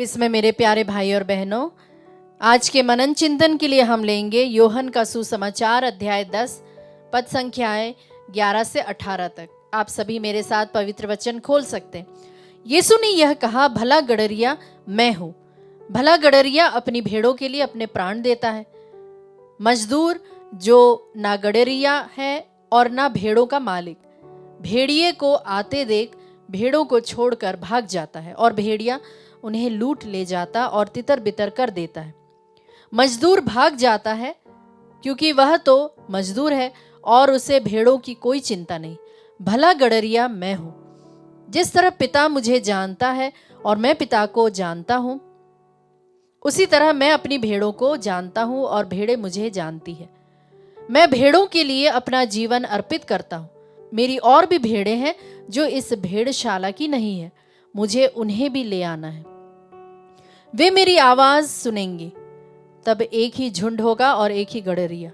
Chris में मेरे प्यारे भाई और बहनों, आज के मनन चिंतन के लिए हम लेंगे यूहन्ना का सुसमाचार अध्याय 10 पद संख्याएं 11 से 18 तक। आप सभी मेरे साथ पवित्र वचन खोल सकते हैं। यीशु ने यह कहा, भला गड़रिया मैं हूँ। भला गड़रिया अपनी भेड़ों के लिए अपने प्राण देता है। मजदूर जो ना गड़रिया है और ना भेड़ों का मालिक, भेड़िए को आते देख भेड़ों को छोड़कर भाग जाता है और भेड़िया उन्हें लूट ले जाता और तितर बितर कर देता है। मजदूर भाग जाता है क्योंकि वह तो मजदूर है और उसे भेड़ों की कोई चिंता नहीं। भला गड़रिया मैं हूँ। जिस तरह पिता मुझे जानता है और मैं पिता को जानता हूँ, उसी तरह मैं अपनी भेड़ों को जानता हूँ और भेड़ें मुझे जानती है। मैं भेड़ों के लिए अपना जीवन अर्पित करता हूँ। मेरी और भी भेड़ें हैं जो इस भेड़शाला की नहीं है, मुझे उन्हें भी ले आना है। वे मेरी आवाज सुनेंगे, तब एक ही झुंड होगा और एक ही गड़रिया।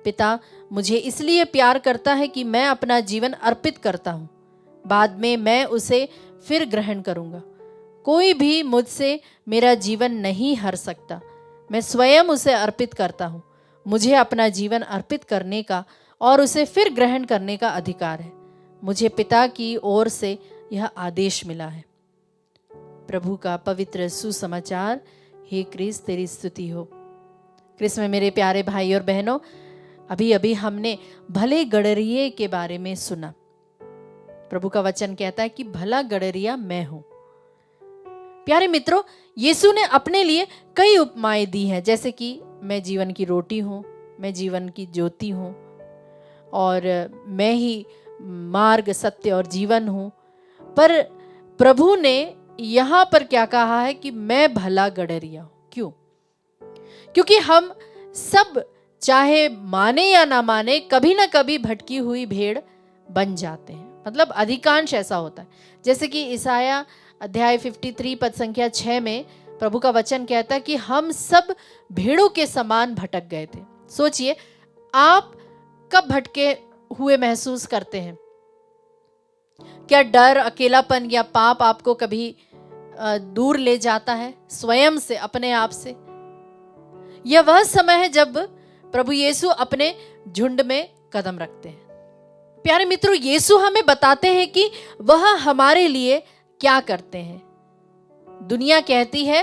पिता मुझे इसलिए प्यार करता है कि मैं अपना जीवन अर्पित करता हूँ, बाद में मैं उसे फिर ग्रहण करूंगा। कोई भी मुझसे मेरा जीवन नहीं हर सकता, मैं स्वयं उसे अर्पित करता हूँ। मुझे अपना जीवन अर्पित करने का और उसे फिर ग्रहण करने का अधिकार है। मुझे पिता की ओर से यह आदेश मिला है। प्रभु का पवित्र सुसमाचार। हे क्रिस, तेरी स्तुति हो। क्रिस में मेरे प्यारे भाई और बहनों, अभी अभी हमने भले गड़रिये के बारे में सुना। प्रभु का वचन कहता है कि भला गड़रिया मैं हूं। प्यारे मित्रों, यीशु ने अपने लिए कई उपमाएं दी हैं, जैसे कि मैं जीवन की रोटी हूं, मैं जीवन की ज्योति हूं और मैं ही मार्ग, सत्य और जीवन हूं। पर प्रभु ने यहां पर क्या कहा है कि मैं भला गड़रिया हूं। क्यों? क्योंकि हम सब, चाहे माने या ना माने, कभी ना कभी भटकी हुई भेड़ बन जाते हैं। मतलब अधिकांश ऐसा होता है। जैसे कि ईसाया अध्याय 53 पद संख्या 6 में प्रभु का वचन कहता है कि हम सब भेड़ों के समान भटक गए थे। सोचिए, आप कब भटके हुए महसूस करते हैं? क्या डर, अकेलापन या पाप आपको कभी दूर ले जाता है स्वयं से, अपने आप से? यह वह समय है जब प्रभु यीशु अपने झुंड में कदम रखते हैं। प्यारे मित्रों, यीशु हमें बताते हैं कि वह हमारे लिए क्या करते हैं। दुनिया कहती है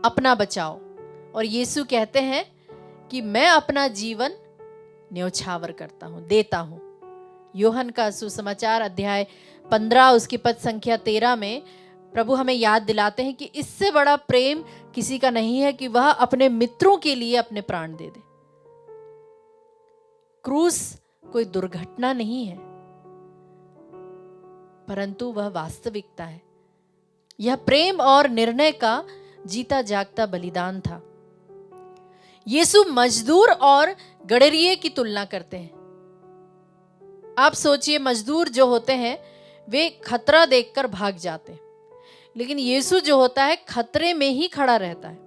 अपना बचाओ, और यीशु कहते हैं कि मैं अपना जीवन न्यौछावर करता हूं, देता हूं। यूहन्ना का सुसमाचार अध्याय 15 उसकी पद संख्या 13 में प्रभु हमें याद दिलाते हैं कि इससे बड़ा प्रेम किसी का नहीं है कि वह अपने मित्रों के लिए अपने प्राण दे दे। क्रूस कोई दुर्घटना नहीं है, परंतु वह वास्तविकता है। यह प्रेम और निर्णय का जीता जागता बलिदान था। यीशु मजदूर और गड़रिये की तुलना करते हैं। आप सोचिए, मजदूर जो होते हैं वे खतरा देखकर भाग जाते हैं, लेकिन यीशु जो होता है खतरे में ही खड़ा रहता है।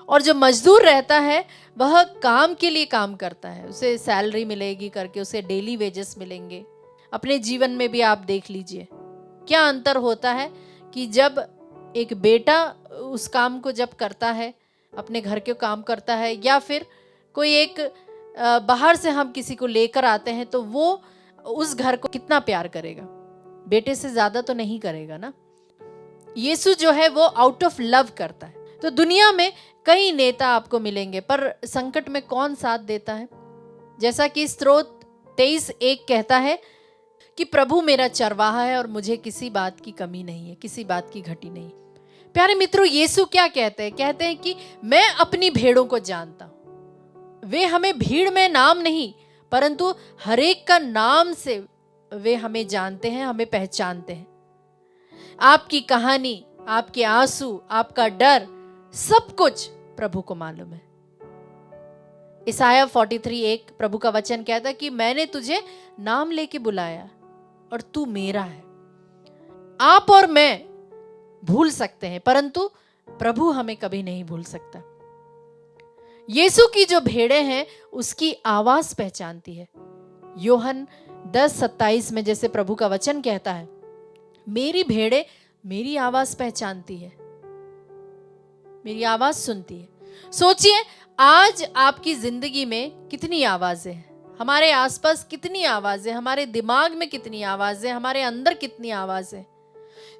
और जो मजदूर रहता है वह काम के लिए काम करता है, उसे सैलरी मिलेगी करके, उसे डेली वेजेस मिलेंगे। अपने जीवन में भी आप देख लीजिए क्या अंतर होता है कि जब एक बेटा उस काम को जब करता है, अपने घर के काम करता है, या फिर कोई एक बाहर से हम किसी को लेकर आते हैं, तो वो उस घर को कितना प्यार करेगा? बेटे से ज्यादा तो नहीं करेगा ना। यीशु जो है वो आउट ऑफ लव करता है। तो दुनिया में कई नेता आपको मिलेंगे, पर संकट में कौन साथ देता है? जैसा कि स्त्रोत 23:1 कहता है कि प्रभु मेरा चरवाहा है और मुझे किसी बात की कमी नहीं है, किसी बात की घटी नहीं। प्यारे मित्रों, यीशु क्या कहते हैं? कहते हैं कि मैं अपनी भेड़ों को जानता हूं। वे हमें भीड़ में नाम नहीं, परंतु हरेक का नाम से वे हमें जानते हैं, हमें पहचानते हैं। आपकी कहानी, आपके आंसू, आपका डर, सब कुछ प्रभु को मालूम है। ईसाया 43:1 प्रभु का वचन कहता है कि मैंने तुझे नाम लेके बुलाया और तू मेरा है। आप और मैं भूल सकते हैं, परंतु प्रभु हमें कभी नहीं भूल सकता। यीशु की जो भेड़ें हैं उसकी आवाज पहचानती है। यूहन्ना 10:27 में जैसे प्रभु का वचन कहता है, मेरी भेड़ें मेरी आवाज पहचानती है, मेरी आवाज सुनती है। सोचिए आज आपकी जिंदगी में कितनी आवाजें हैं, हमारे आसपास कितनी आवाजें, हमारे दिमाग में कितनी आवाजें, हमारे अंदर कितनी आवाजें।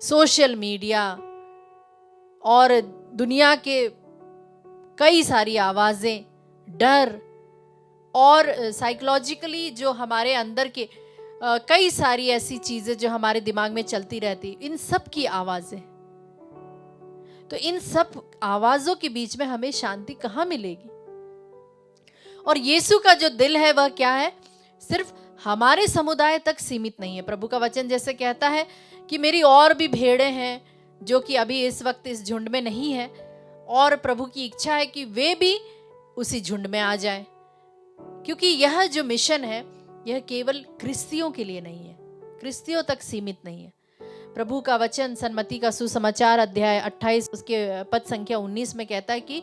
सोशल मीडिया और दुनिया के कई सारी आवाजें, डर और साइकोलॉजिकली जो हमारे अंदर के कई सारी ऐसी चीजें जो हमारे दिमाग में चलती रहती, इन सब की आवाजें। तो इन सब आवाजों के बीच में हमें शांति कहाँ मिलेगी? और यीशु का जो दिल है वह क्या है? सिर्फ हमारे समुदाय तक सीमित नहीं है। प्रभु का वचन जैसे कहता है कि मेरी और भी भेड़ें हैं जो कि अभी इस वक्त इस झुंड में नहीं है, और प्रभु की इच्छा है कि वे भी उसी झुंड में आ जाएं, क्योंकि यह जो मिशन है यह केवल क्रिस्तियों के लिए नहीं है, क्रिस्तियों तक सीमित नहीं है। प्रभु का वचन सन्मति का सुसमाचार अध्याय 28 उसके पद संख्या 19 में कहता है कि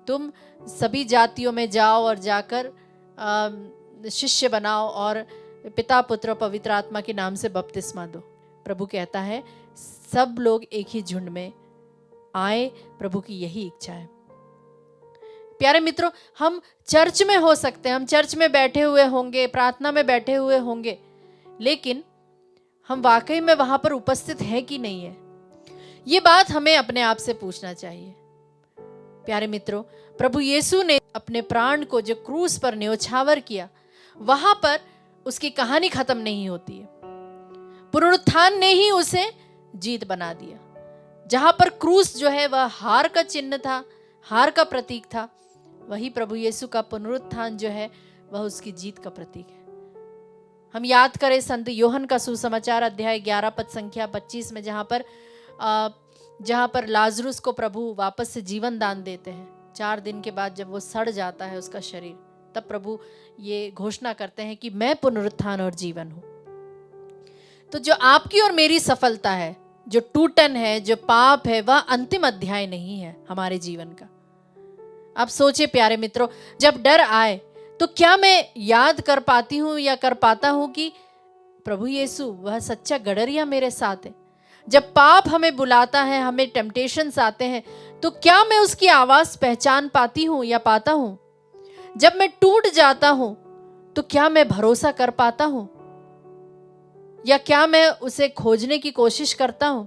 तुम सभी जातियों में जाओ और जाकर शिष्य बनाओ और पिता पुत्र पवित्र आत्मा के नाम से बपतिस्मा दो। प्रभु कहता है सब लोग एक ही झुंड में आए, प्रभु की यही इच्छा है। प्यारे मित्रों, हम चर्च में हो सकते हैं, हम चर्च में बैठे हुए होंगे, प्रार्थना में बैठे हुए होंगे, लेकिन हम वाकई में वहां पर उपस्थित है कि नहीं है, ये बात हमें अपने आप से पूछना चाहिए। प्यारे मित्रों, प्रभु यीशु ने अपने प्राण को जो क्रूस पर न्योछावर किया, वहां पर उसकी कहानी खत्म नहीं होती है। पुनरुत्थान ने ही उसे जीत बना दिया। जहां पर क्रूस जो है वह हार का चिन्ह था, हार का प्रतीक था, वही प्रभु यीशु का पुनरुत्थान जो है वह उसकी जीत का प्रतीक है। हम याद करें संत योहन का सुसमाचार अध्याय 11 पद संख्या 25 में, जहां पर लाजरुस को प्रभु वापस से जीवन दान देते हैं। 4 दिन के बाद जब वो सड़ जाता है उसका शरीर, तब प्रभु ये घोषणा करते हैं कि मैं पुनरुत्थान और जीवन हूं। तो जो आपकी और मेरी सफलता है, जो टूटन है, जो पाप है, वह अंतिम अध्याय नहीं है हमारे जीवन का। आप सोचिए प्यारे मित्रों, जब डर आए तो क्या मैं याद कर पाती हूं या कर पाता हूं कि प्रभु यीशु वह सच्चा गडरिया मेरे साथ है? जब पाप हमें बुलाता है, हमें टेम्पटेशंस आते हैं, तो क्या मैं उसकी आवाज पहचान पाती हूं या पाता हूं? जब मैं टूट जाता हूं तो क्या मैं भरोसा कर पाता हूं, या क्या मैं उसे खोजने की कोशिश करता हूं?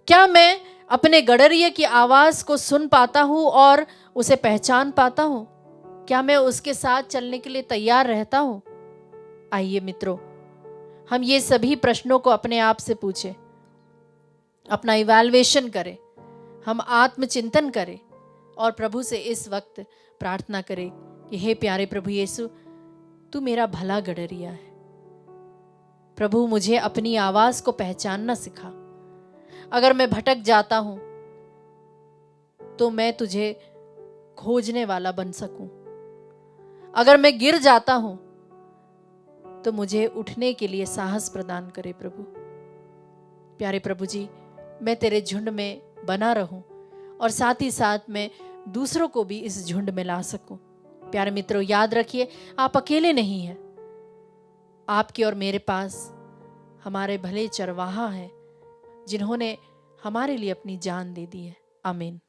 क्या मैं अपने गडरिये की आवाज को सुन पाता हूं और उसे पहचान पाता हूं? क्या मैं उसके साथ चलने के लिए तैयार रहता हूं? आइए मित्रों, हम ये सभी प्रश्नों को अपने आप से पूछें, अपना इवैल्यूएशन करें, हम आत्मचिंतन करें और प्रभु से इस वक्त प्रार्थना करें कि हे प्यारे प्रभु यीशु, तू मेरा भला गडरिया है। प्रभु मुझे अपनी आवाज को पहचानना सिखा। अगर मैं भटक जाता हूं तो मैं तुझे खोजने वाला बन सकूं। अगर मैं गिर जाता हूं तो मुझे उठने के लिए साहस प्रदान करे प्रभु। प्यारे प्रभु जी, मैं तेरे झुंड में बना रहूं और साथ ही साथ मैं दूसरों को भी इस झुंड में ला सकूं। प्यारे मित्रों, याद रखिए आप अकेले नहीं हैं। आपके और मेरे पास हमारे भले चरवाहा हैं जिन्होंने हमारे लिए अपनी जान दे दी है। आमीन।